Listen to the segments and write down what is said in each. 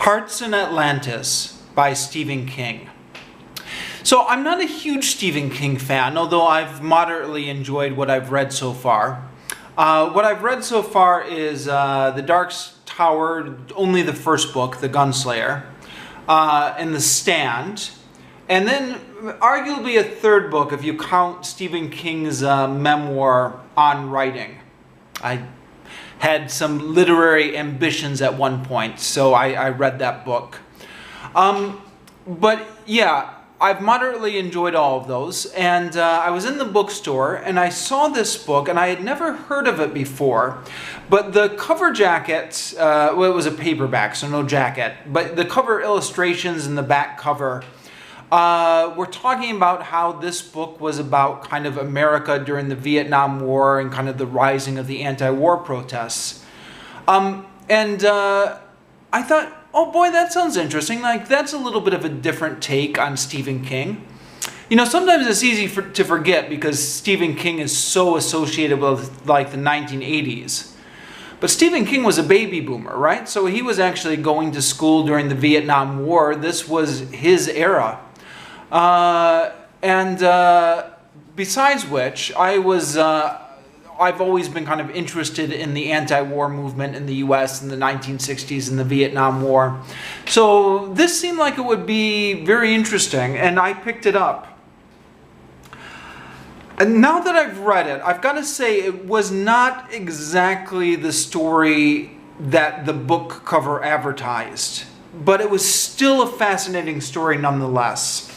Hearts in Atlantis by Stephen King. So I'm not a huge Stephen King fan, although I've moderately enjoyed what I've read so far. What I've read so far is The Dark Tower, only the first book, The Gunslayer, and The Stand, and then arguably a third book if you count Stephen King's memoir On Writing. I had some literary ambitions at one point, so I read that book. But yeah, I've moderately enjoyed all of those, and I was in the bookstore and I saw this book and I had never heard of it before, but the cover jacket, well, it was a paperback, so no jacket, but the cover illustrations and the back cover were talking about how this book was about kind of America during the Vietnam War and kind of the rising of the anti-war protests. I thought, oh boy, that sounds interesting. Like, that's a little bit of a different take on Stephen King. You know, sometimes it's easy to forget because Stephen King is so associated with like the 1980s. But Stephen King was a baby boomer, right? So he was actually going to school during the Vietnam War. This was his era. Besides which, I've always been kind of interested in the anti-war movement in the US in the 1960s and the Vietnam War. So this seemed like it would be very interesting, and I picked it up. And now that I've read it, I've got to say it was not exactly the story that the book cover advertised, but it was still a fascinating story nonetheless.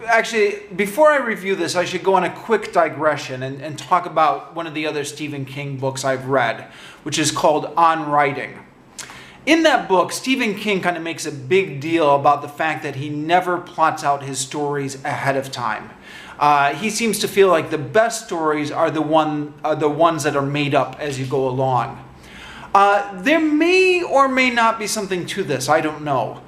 Actually, before I review this, I should go on a quick digression and talk about one of the other Stephen King books I've read, which is called On Writing. In that book, Stephen King kind of makes a big deal about the fact that he never plots out his stories ahead of time. He seems to feel like the best stories are the ones that are made up as you go along. There may or may not be something to this. I don't know.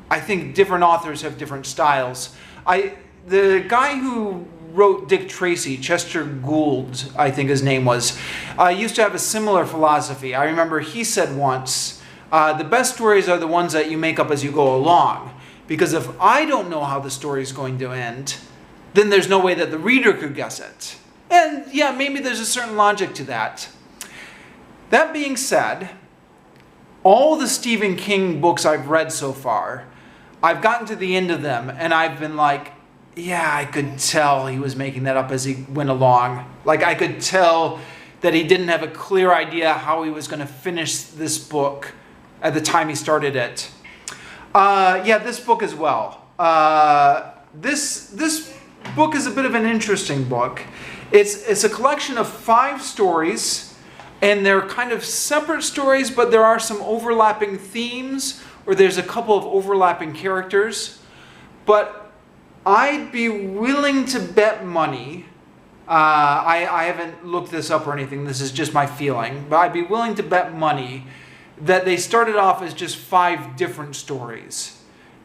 I think different authors have different styles. The guy who wrote Dick Tracy, Chester Gould, I think his name was, used to have a similar philosophy. I remember he said once, the best stories are the ones that you make up as you go along. Because if I don't know how the story is going to end, then there's no way that the reader could guess it. And yeah, maybe there's a certain logic to that. That being said, all the Stephen King books I've read so far, I've gotten to the end of them and I've been like, yeah, I could tell he was making that up as he went along. Like, I could tell that he didn't have a clear idea how he was going to finish this book at the time he started it. Yeah, this book as well. This book is a bit of an interesting book. It's a collection of 5 stories, and they're kind of separate stories, but there are some overlapping themes, or there's a couple of overlapping characters. But I'd be willing to bet money, I haven't looked this up or anything, this is just my feeling, but I'd be willing to bet money that they started off as just 5 different stories.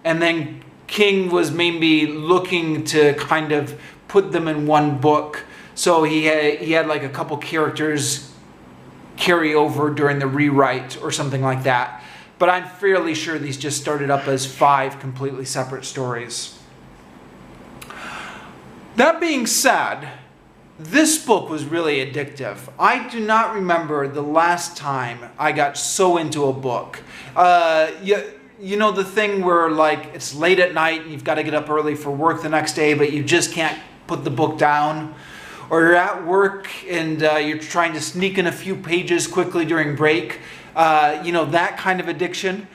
And then King was maybe looking to kind of put them in one book. So he had like a couple characters carry over during the rewrite or something like that. But I'm fairly sure these just started up as 5 completely separate stories. That being said, this book was really addictive. I do not remember the last time I got so into a book. You know the thing where like it's late at night and you've got to get up early for work the next day, but you just can't put the book down? Or you're at work and you're trying to sneak in a few pages quickly during break. You know, that kind of addiction.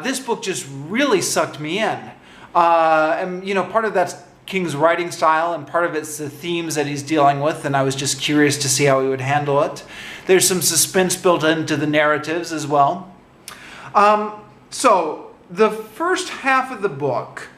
This book just really sucked me in. And you know, part of that's King's writing style, and part of it's the themes that he's dealing with, and I was just curious to see how he would handle it. There's some suspense built into the narratives as well. So the first half of the book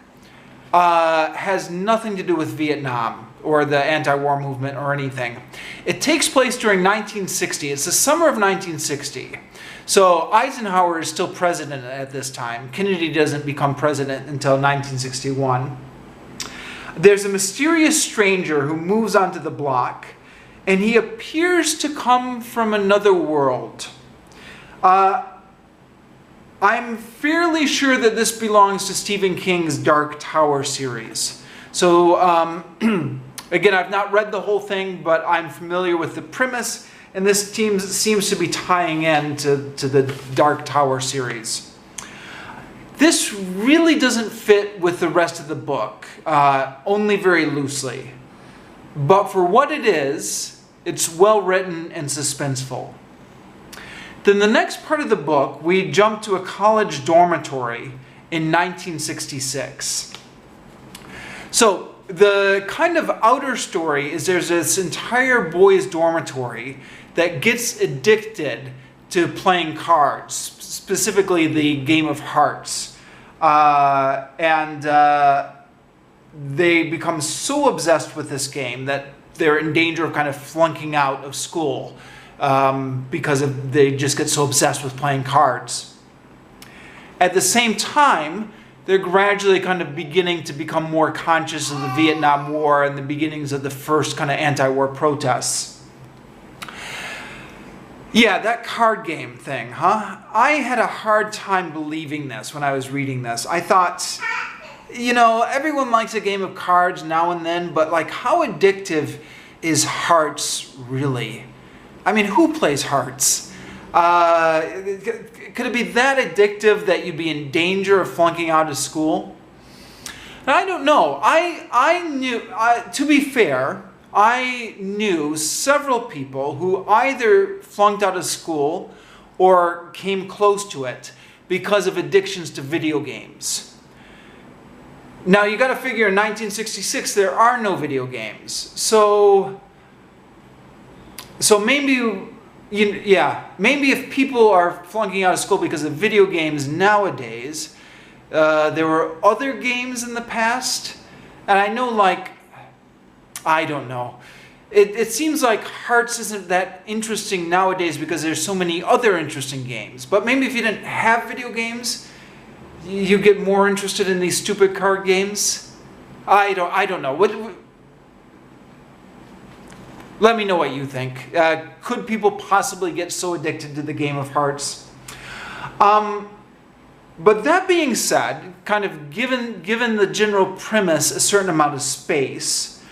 has nothing to do with Vietnam or the anti-war movement or anything. It takes place during 1960. It's the summer of 1960. So Eisenhower is still president at this time. Kennedy doesn't become president until 1961. There's a mysterious stranger who moves onto the block, and he appears to come from another world. I'm fairly sure that this belongs to Stephen King's Dark Tower series. So, again, I've not read the whole thing, but I'm familiar with the premise, and this seems to be tying in to the Dark Tower series. This really doesn't fit with the rest of the book, only very loosely. But for what it is, it's well written and suspenseful. Then the next part of the book, we jump to a college dormitory in 1966. So the kind of outer story is there's this entire boys' dormitory that gets addicted to playing cards, specifically the game of hearts. They become so obsessed with this game that they're in danger of kind of flunking out of school because they just get so obsessed with playing cards. At the same time, they're gradually kind of beginning to become more conscious of the Vietnam War and the beginnings of the first kind of anti-war protests. Yeah, that card game thing, huh? I had a hard time believing this when I was reading this. I thought, you know, everyone likes a game of cards now and then, but like, how addictive is hearts really? I mean, who plays hearts? Could it be that addictive that you'd be in danger of flunking out of school? And I don't know. I knew, to be fair, I knew several people who either flunked out of school or came close to it because of addictions to video games. Now, you got to figure in 1966 there are no video games. So maybe, maybe if people are flunking out of school because of video games nowadays, there were other games in the past. And I know, like, I don't know. It seems like Hearts isn't that interesting nowadays because there's so many other interesting games. But maybe if you didn't have video games, you get more interested in these stupid card games. I don't know. Let me know what you think. Could people possibly get so addicted to the game of Hearts? But that being said, kind of given the general premise a certain amount of space,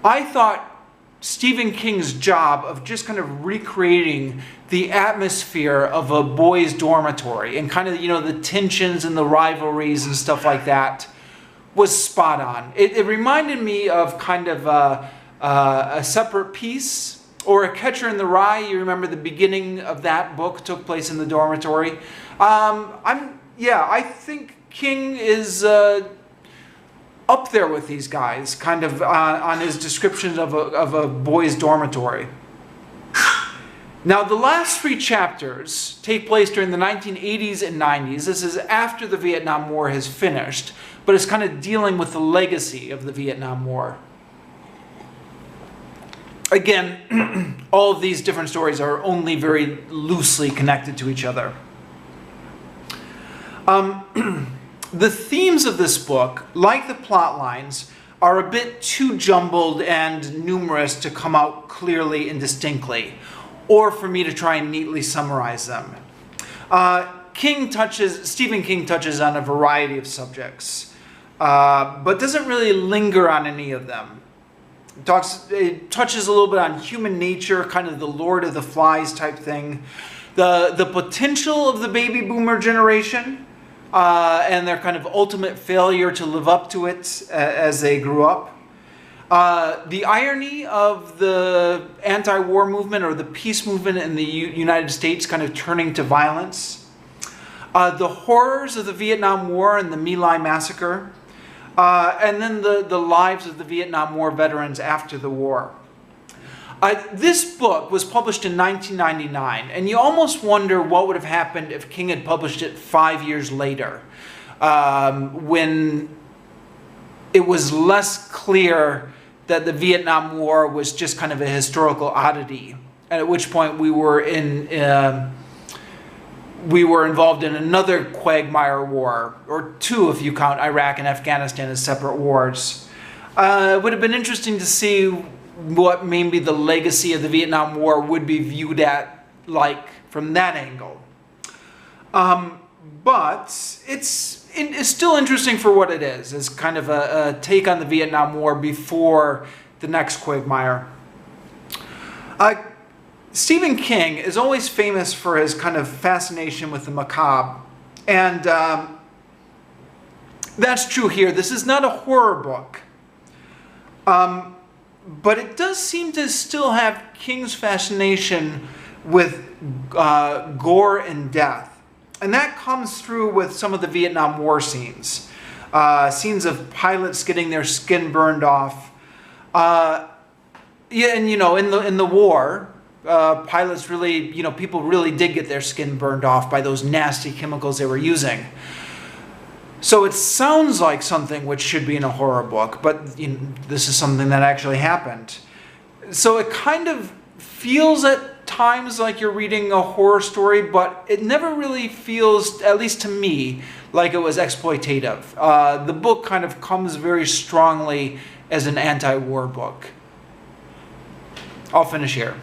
I thought Stephen King's job of just kind of recreating the atmosphere of a boys' dormitory and kind of, you know, the tensions and the rivalries and stuff like that was spot on. It reminded me of kind of a Separate Piece or A Catcher in the Rye. You remember the beginning of that book took place in the dormitory. I think King is up there with these guys, kind of on his descriptions of a boys' dormitory. Now, the last 3 chapters take place during the 1980s and 90s. This is after the Vietnam War has finished, but it's kind of dealing with the legacy of the Vietnam War. Again, all of these different stories are only very loosely connected to each other. The themes of this book, like the plot lines, are a bit too jumbled and numerous to come out clearly and distinctly, or for me to try and neatly summarize them. Stephen King touches on a variety of subjects, but doesn't really linger on any of them. It touches a little bit on human nature, kind of the Lord of the Flies type thing, the potential of the baby boomer generation, and their kind of ultimate failure to live up to it as they grew up. The irony of the anti-war movement or the peace movement in the United States kind of turning to violence. The horrors of the Vietnam War and the My Lai massacre. And then the lives of the Vietnam War veterans after the war. This book was published in 1999, and you almost wonder what would have happened if King had published it 5 years later, when it was less clear that the Vietnam War was just kind of a historical oddity, and at which point we were involved in another quagmire war, or 2 if you count Iraq and Afghanistan as separate wars. It would have been interesting to see what maybe the legacy of the Vietnam War would be viewed at like from that angle. But it's still interesting for what it is. It's kind of a take on the Vietnam War before the next Quagmire. Stephen King is always famous for his kind of fascination with the macabre. And that's true here. This is not a horror book. But it does seem to still have King's fascination with gore and death. And that comes through with some of the Vietnam War scenes. Scenes of pilots getting their skin burned off. Yeah, and in the war, pilots really, people really did get their skin burned off by those nasty chemicals they were using. So it sounds like something which should be in a horror book, but this is something that actually happened. So it kind of feels at times like you're reading a horror story, but it never really feels, at least to me, like it was exploitative. The book kind of comes very strongly as an anti-war book. I'll finish here.